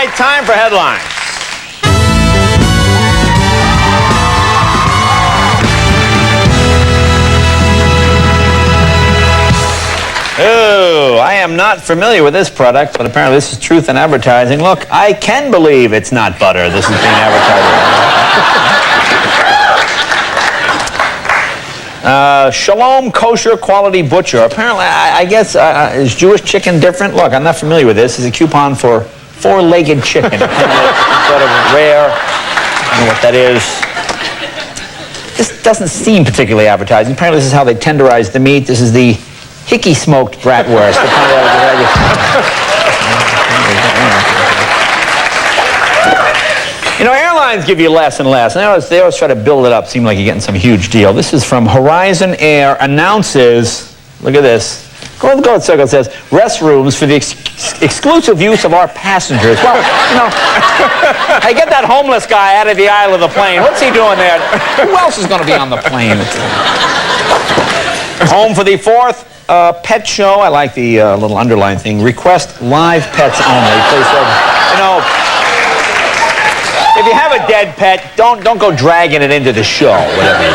right, time for headlines. Oh, I am not familiar with this product, but apparently this is truth in advertising. Look, I can believe it's not butter. This is being advertised. Shalom Kosher Quality Butcher. Apparently, I guess, is Jewish chicken different? Look, I'm not familiar with this. It's a coupon for four-legged chicken. Sort of rare. I don't know what that is. This doesn't seem particularly advertising. Apparently, this is how they tenderize the meat. This is the hickey smoked bratwurst. You know, airlines give you less and less. And they always try to build it up, seem like you're getting some huge deal. This is from Horizon Air announces, look at this. Go to the circle, it says, restrooms for the exclusive use of our passengers. Well, you know, hey, get that homeless guy out of the aisle of the plane. What's he doing there? Who else is going to be on the plane? Home for the fourth pet show. I like the little underline thing. Request live pets only. Please, you know, if you have a dead pet, don't go dragging it into the show. Whatever you do.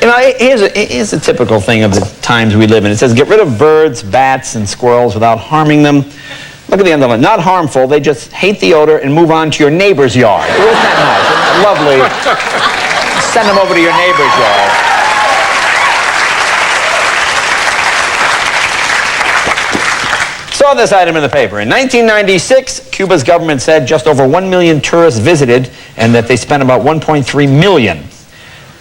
You know, here's a typical thing of the times we live in. It says, get rid of birds, bats, and squirrels without harming them. Look at the underline. Not harmful. They just hate the odor and move on to your neighbor's yard. Isn't that nice? Isn't that lovely? Send them over to your neighbor's yard. Saw this item in the paper. In 1996, Cuba's government said just over 1 million tourists visited and that they spent about 1.3 million.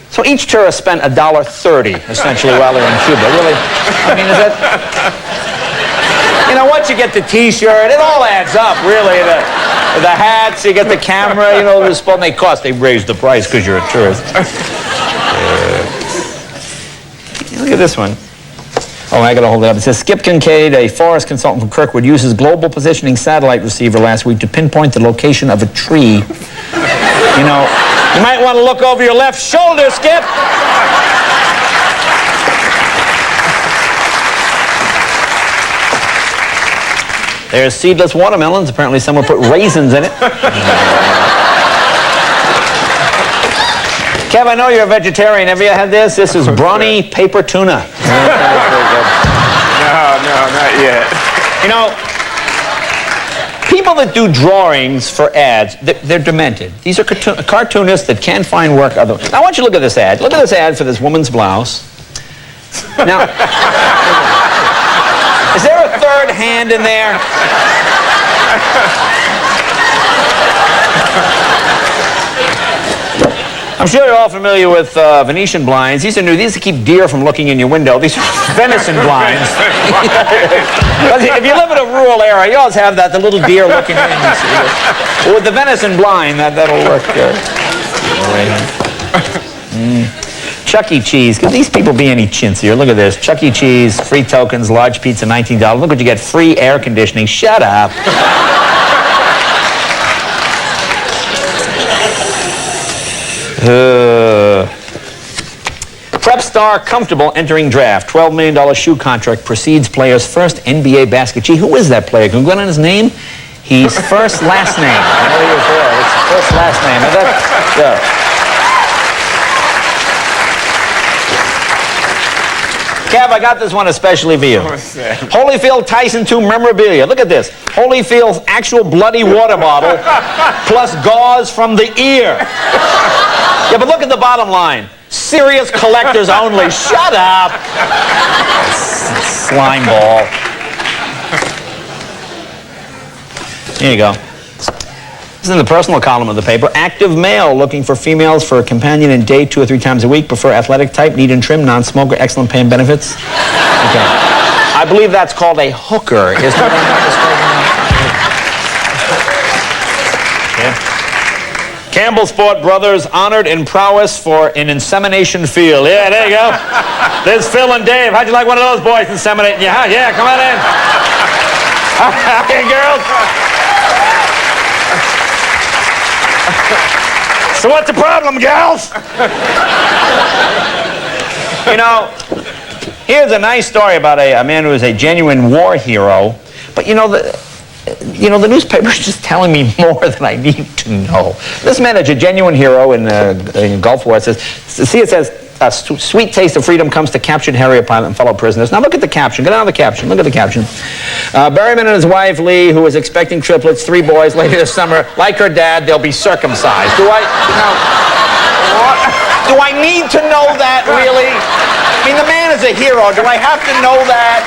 So each tourist spent $1.30, essentially, while they're in Cuba. Really? I mean, is that... You know, once you get the T-shirt, it all adds up, really. The hats, you get the camera, you know, they cost. They raised the price because you're a tourist. Look at this one. Oh, I got to hold it up. It says, Skip Kincaid, a forest consultant from Kirkwood, used his global positioning satellite receiver last week to pinpoint the location of a tree. You know, you might want to look over your left shoulder, Skip. There's seedless watermelons. Apparently someone put raisins in it. Kev, I know you're a vegetarian. Have you had this? This is brawny paper tuna. No, not yet. You know, people that do drawings for ads, they're demented. These are cartoonists that can't find work otherwise. Now, I want you to look at this ad. Look at this ad for this woman's blouse. Now, is there a third hand in there? I'm sure you're all familiar with Venetian blinds. These are new. These keep deer from looking in your window. These are venison blinds. If you live in a rural area, you always have the little deer looking in. Well, with the venison blind, that'll work good. Chuck E. Cheese. Could these people be any chintzier? Look at this. Chuck E. Cheese, free tokens, large pizza, $19. Look what you get. Free air conditioning. Shut up. Prep star comfortable entering draft. $12 million shoe contract precedes player's first NBA basket. Gee, who is that player? Can we go on his name? He's first last name. I know he was there. It's first last name. Kev, I got this one especially for you. Holyfield Tyson 2 memorabilia. Look at this. Holyfield's actual bloody water bottle plus gauze from the ear. Yeah, but look at the bottom line. Serious collectors only. Shut up. Slime ball. Here you go. This is in the personal column of the paper. Active male looking for females for a companion and date 2 or 3 times a week. Prefer athletic type, neat and trim, non-smoker, excellent pay and benefits. Okay. I believe that's called a hooker. Isn't that Campbell Sport Brothers honored in prowess for an insemination field. Yeah, there you go. There's Phil and Dave. How'd you like one of those boys inseminating you? Huh? Yeah, come on in. Hey, girls. So what's the problem, gals? You know, here's a nice story about a man who is a genuine war hero. But you know, you know, the newspaper's just telling me more than I need to know. This man is a genuine hero in Gulf War. It says, see, it says, a sweet taste of freedom comes to captured Harrier pilot and fellow prisoners. Now look at the caption. Go down to the caption. Look at the caption. Berryman and his wife, Lee, who is expecting triplets, 3 boys later this summer, like her dad, they'll be circumcised. Do I need to know that, really? I mean, the man is a hero. Do I have to know that?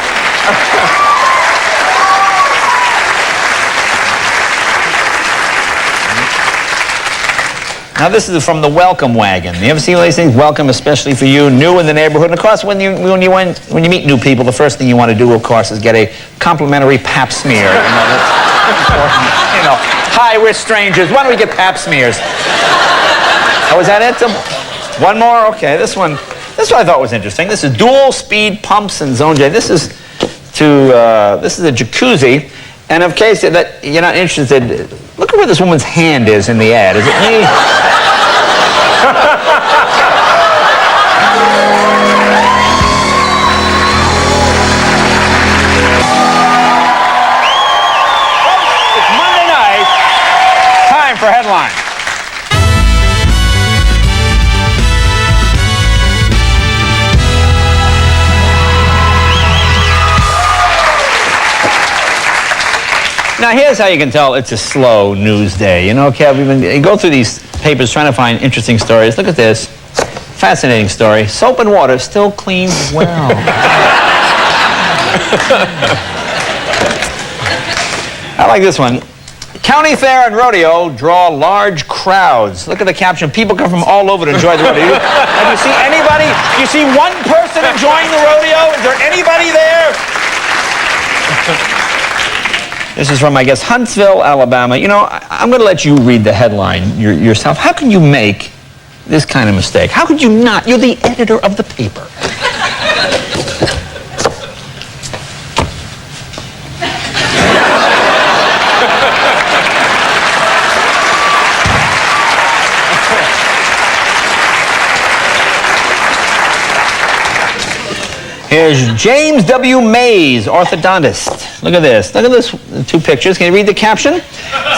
Now this is from the welcome wagon. You ever see all these things? Welcome, especially for you, new in the neighborhood. And of course, when you meet new people, the first thing you want to do, of course, is get a complimentary pap smear. You know, that's important. You know, hi, we're strangers. Why don't we get pap smears? Oh, is that it? One more? Okay, this one I thought was interesting. This is dual speed pumps and zone J. This is a jacuzzi. And in case that you're not interested, look at where this woman's hand is in the ad. Is it me? It's Monday night. Time for headlines. Now, here's how you can tell it's a slow news day. You know, Kev, you go through these papers trying to find interesting stories. Look at this. Fascinating story. Soap and water still cleans well. I like this one. County fair and rodeo draw large crowds. Look at the caption. People come from all over to enjoy the rodeo. Have you seen anybody? Do you see one person enjoying the rodeo? Is there anybody there? This is from, I guess, Huntsville, Alabama. You know, I'm going to let you read the headline yourself. How can you make this kind of mistake? How could you not? You're the editor of the paper. Here's James W. Mays, orthodontist. Look at this. Look at this 2 pictures. Can you read the caption? It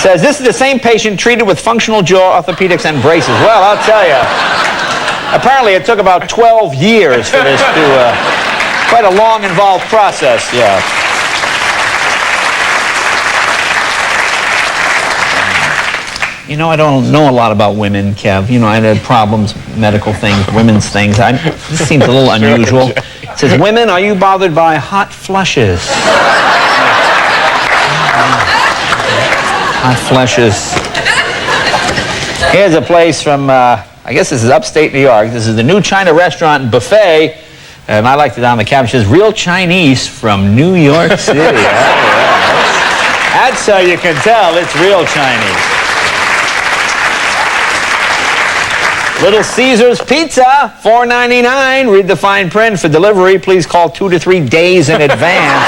says, this is the same patient treated with functional jaw orthopedics and braces. Well, I'll tell you. Apparently, it took about 12 years for this to, quite a long, involved process, yeah. You know, I don't know a lot about women, Kev. You know, I had problems, medical things, women's things. This seems a little unusual. It says, women, are you bothered by hot flushes? Hot flushes. Here's a place from, I guess this is upstate New York. This is the New China Restaurant and Buffet. And I liked it on the caption. It says, real Chinese from New York City. That's how you can tell it's real Chinese. Little Caesar's Pizza, $4.99. Read the fine print. For delivery, please call 2 to 3 days in advance.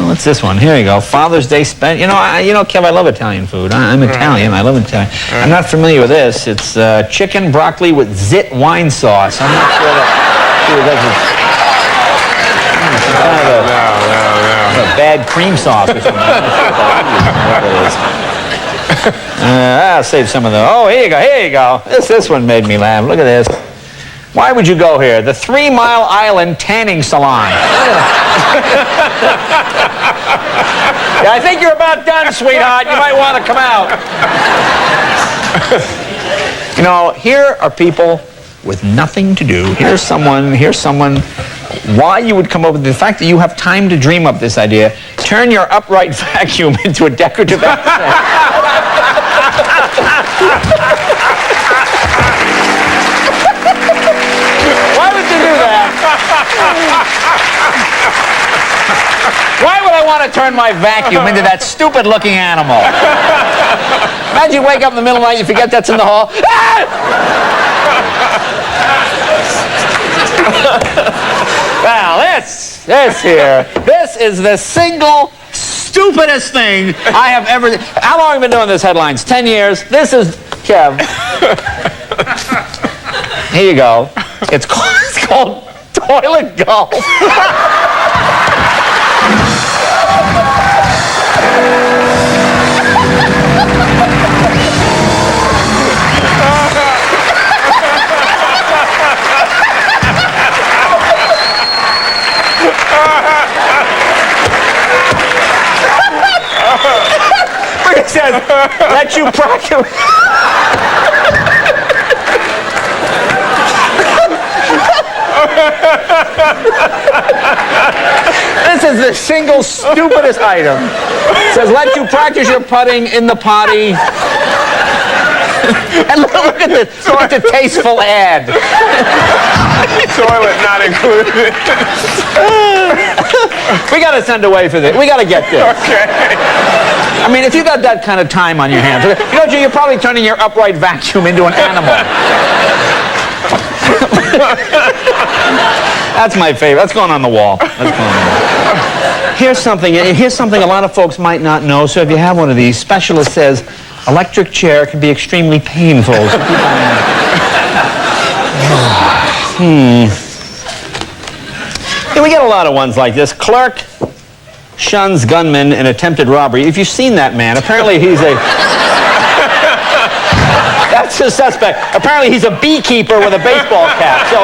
What's this one? Here you go. Father's Day spent. You know, Kev, I love Italian food. I'm Italian. I love Italian. I'm not familiar with this. It's chicken broccoli with zit wine sauce. I'm not sure a bad cream sauce or something. I'll save some of those. Oh, here you go. Here you go. This one made me laugh. Look at this. Why would you go here? The 3 Mile Island Tanning Salon. Yeah, I think you're about done, sweetheart. You might want to come out. You know, here are people with nothing to do. Here's someone. Why you would come up with the fact that you have time to dream up this idea. Turn your upright vacuum into a decorative accent. Why would you do that? Why would I want to turn my vacuum into that stupid-looking animal? Imagine you wake up in the middle of the night, you forget that's in the hall. Well, this is the single stupidest thing I have ever... How long have I been doing this headlines? 10 years. This is... Kev. Here you go. It's called toilet golf. It says, let you practice. This is the single stupidest item. It says, let you practice your putting in the potty. And look at the tasteful ad. Toilet not included. We got to send away for this. We got to get this. Okay. I mean, if you got that kind of time on your hands, you're probably turning your upright vacuum into an animal. That's my favorite. That's going on the wall. That's going on the wall. Here's something a lot of folks might not know. So if you have one of these, specialist says electric chair can be extremely painful. So Yeah, we get a lot of ones like this. Clerk shuns gunman in attempted robbery. If you've seen that man, apparently he's a... That's the suspect. Apparently he's a beekeeper with a baseball cap. So...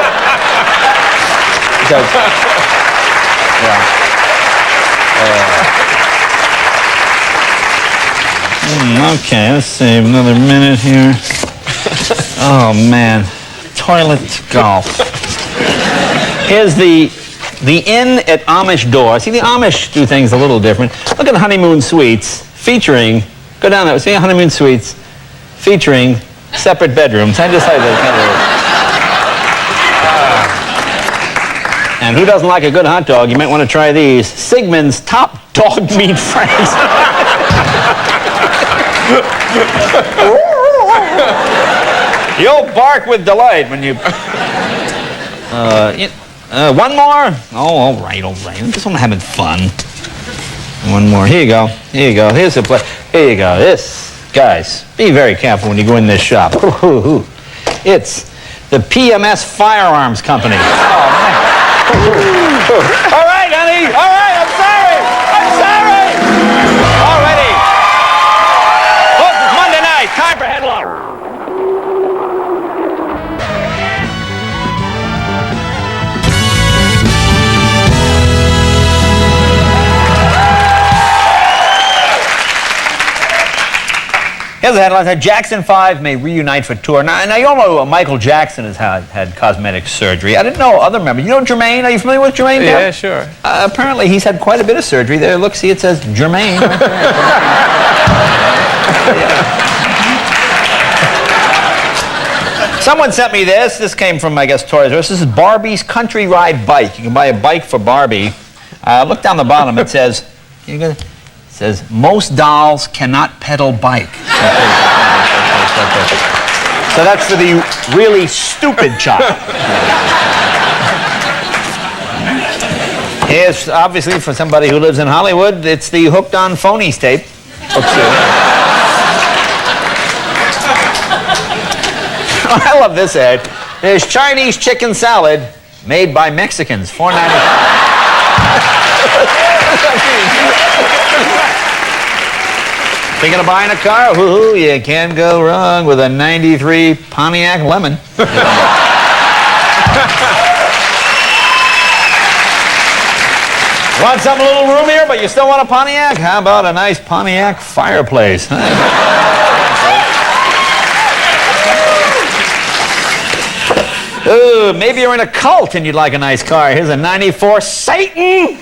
Okay, let's see. Another minute here. Oh, man. Toilet golf. Here's the inn at Amish door. See, the Amish do things a little different. Look at Honeymoon Suites featuring, go down there, see Honeymoon Suites featuring separate bedrooms. I just like that. And who doesn't like a good hot dog? You might want to try these. Sigmund's top dog meat franks. You'll bark with delight when you... one more? Oh, all right. This one having fun. One more. Here you go. Here's the play. Here you go. This, guys, be very careful when you go in this shop. It's the PMS Firearms Company. Oh, man. All right, honey. All right, I'm sorry. Already. Folks, it's Monday night. Time for Headlock. Here's the headline. Jackson 5 may reunite for tour. Now you all know Michael Jackson has had cosmetic surgery. I didn't know other members. You know Jermaine? Are you familiar with Jermaine? Yeah, sure. Apparently he's had quite a bit of surgery. There, look, see, it says Jermaine. Right there. Someone sent me this. This came from, I guess, Toys R Us. This is Barbie's Country Ride Bike. You can buy a bike for Barbie. Look down the bottom. It says... says, most dolls cannot pedal bike. So that's for the really stupid child. Here's, obviously, for somebody who lives in Hollywood, it's the Hooked on Phonies tape. I love this ad. There's Chinese chicken salad made by Mexicans, $4.95. Thinking of buying a car? Woohoo, you can't go wrong with a 93 Pontiac Lemon. Want something a little roomier, but you still want a Pontiac? How about a nice Pontiac fireplace? Ooh, maybe you're in a cult and you'd like a nice car. Here's a 94 Satan.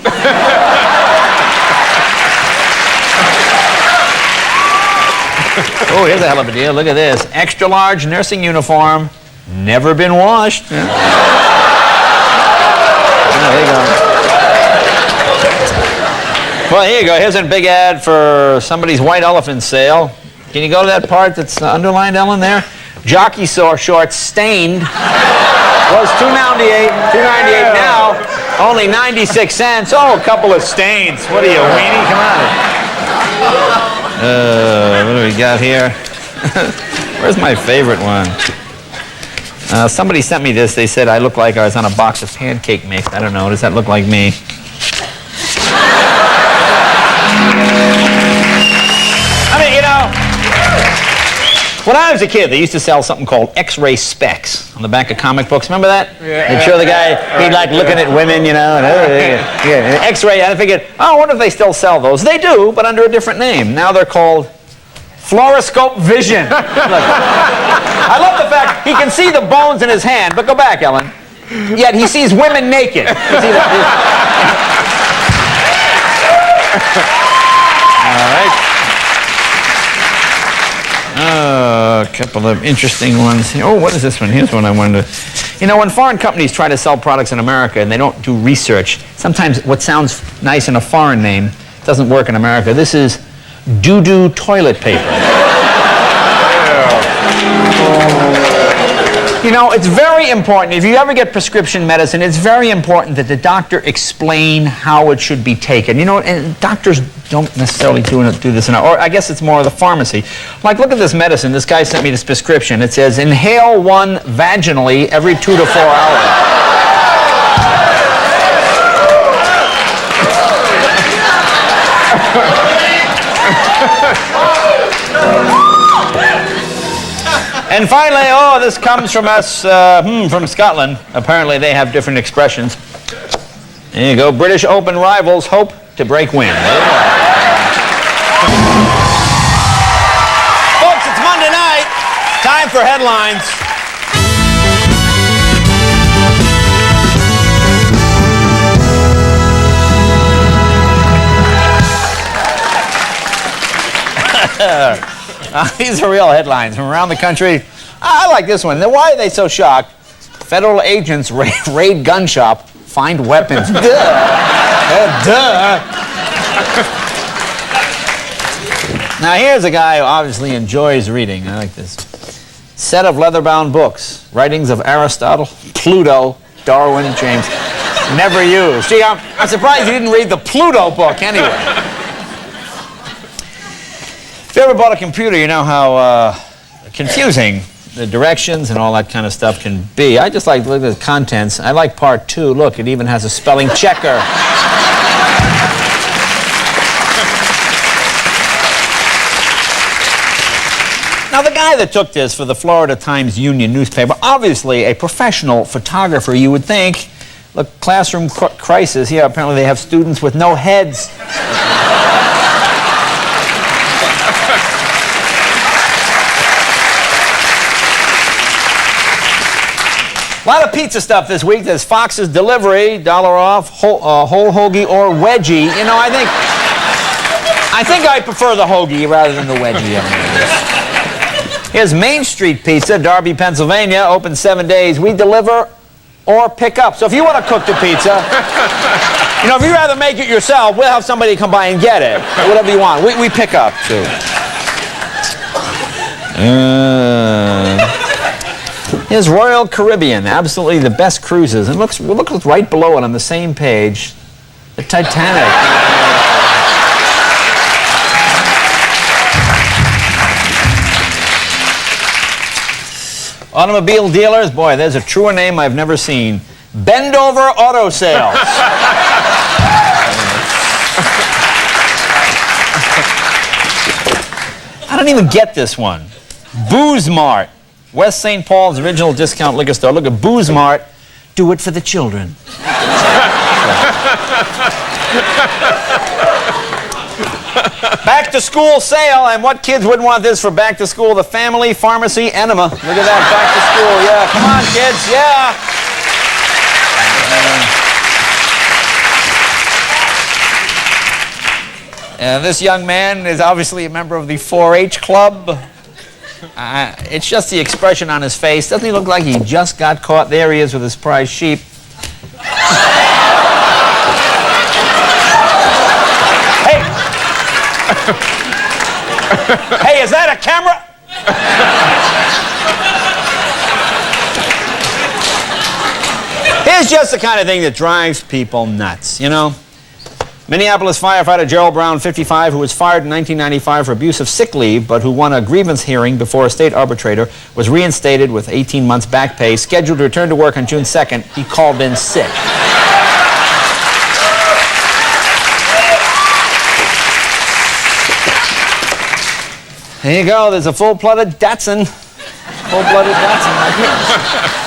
Oh, here's a hell of a deal. Look at this. Extra large nursing uniform. Never been washed. Yeah. There you go. Well, here you go. Here's a big ad for somebody's white elephant sale. Can you go to that part that's underlined, Ellen, there? Jockey shorts stained. Was $2.98 now, only 96 cents. Oh, a couple of stains. What are you, a weenie? Come on. What do we got here? Where's my favorite one? Somebody sent me this. They said I look like I was on a box of pancake mix. I don't know. Does that look like me? I mean, you know, when I was a kid, they used to sell something called X-ray specs on the back of comic books. Remember that? Yeah. They'd show the guy, he'd like looking at women, you know, and X-ray. I figured, oh, I wonder if they still sell those. They do, but under a different name. Now they're called fluoroscope vision. Look, I love the fact he can see the bones in his hand, but go back, Ellen. Yet he sees women naked. All right. A couple of interesting ones here. Oh, what is this one? Here's one I wanted to... You know, when foreign companies try to sell products in America and they don't do research, sometimes what sounds nice in a foreign name doesn't work in America. This is doo-doo toilet paper. You know, it's very important. If you ever get prescription medicine, it's very important that the doctor explain how it should be taken. You know, and doctors don't necessarily do this enough. Or I guess it's more of the pharmacy. Like, look at this medicine. This guy sent me this prescription. It says, inhale one vaginally every 2 to 4 hours. And finally, oh, this comes from us, from Scotland. Apparently they have different expressions. There you go. British Open rivals hope to break wind. Folks, it's Monday night. Time for headlines. These are real headlines from around the country. I like this one. Why are they so shocked? Federal agents raid gun shop, find weapons. Duh. Duh. Now here's a guy who obviously enjoys reading. I like this. Set of leather-bound books. Writings of Aristotle, Pluto, Darwin, James. Never used. Gee, I'm surprised you didn't read the Pluto book anyway. If you ever bought a computer, you know how confusing the directions and all that kind of stuff can be. I just like to look at the contents. I like part 2. Look, it even has a spelling checker. Now, the guy that took this for the Florida Times-Union newspaper, obviously a professional photographer, you would think. Look, classroom crisis. Yeah, apparently they have students with no heads. A lot of pizza stuff this week. There's Fox's Delivery, $1 off, whole hoagie or wedgie. You know, I think I prefer the hoagie rather than the wedgie. Here's Main Street Pizza, Darby, Pennsylvania, open 7 days. We deliver or pick up. So if you want to cook the pizza, you know, if you'd rather make it yourself, we'll have somebody come by and get it. Or whatever you want. We pick up, too. Here's Royal Caribbean, absolutely the best cruises. And look right below it on the same page, the Titanic. Automobile dealers, boy, there's a truer name I've never seen. Bend Over Auto Sales. I don't even get this one. Booze Mart. West St. Paul's original discount liquor store. Look at Booze Mart. Do it for the children. Back to school sale, and what kids wouldn't want this for back to school? The family pharmacy enema. Look at that, back to school. Yeah, come on, kids. Yeah. This young man is obviously a member of the 4-H club. It's just the expression on his face. Doesn't he look like he just got caught? There he is with his prize sheep. Hey! Hey, is that a camera? Here's just the kind of thing that drives people nuts, you know? Minneapolis firefighter Gerald Brown, 55, who was fired in 1995 for abuse of sick leave, but who won a grievance hearing before a state arbitrator, was reinstated with 18 months back pay, scheduled to return to work on June 2nd. He called in sick. There you go. There's a full-blooded Datsun. Full-blooded Datsun right here.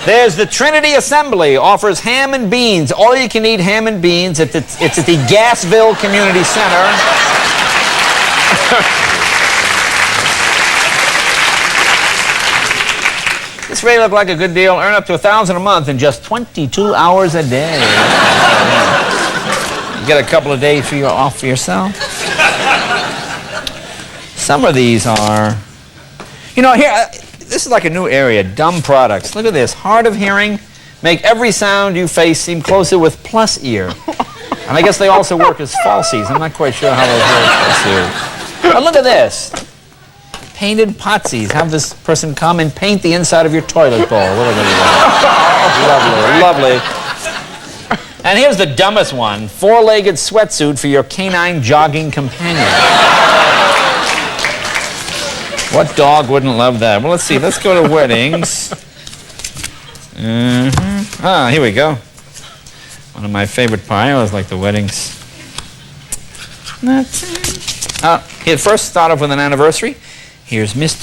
There's the Trinity Assembly, offers ham and beans. All you can eat ham and beans. It's at the Gassville Community Center. This really looked like a good deal. Earn up to $1,000 a month in just 22 hours a day. You get a couple of days off for yourself. Some of these are, you know, here. This is like a new area, dumb products. Look at this. Hard of hearing, make every sound you face seem closer with plus ear. And I guess they also work as falsies. I'm not quite sure how those work. But look at this. Painted potsies. Have this person come and paint the inside of your toilet bowl. Lovely, lovely. And here's the dumbest one. Four-legged sweatsuit for your canine jogging companion. What dog wouldn't love that? Well, let's see. Let's go to weddings. Ah, here we go. One of my favorite parts. I always like the weddings. Here, first start off with an anniversary. Here's Mr.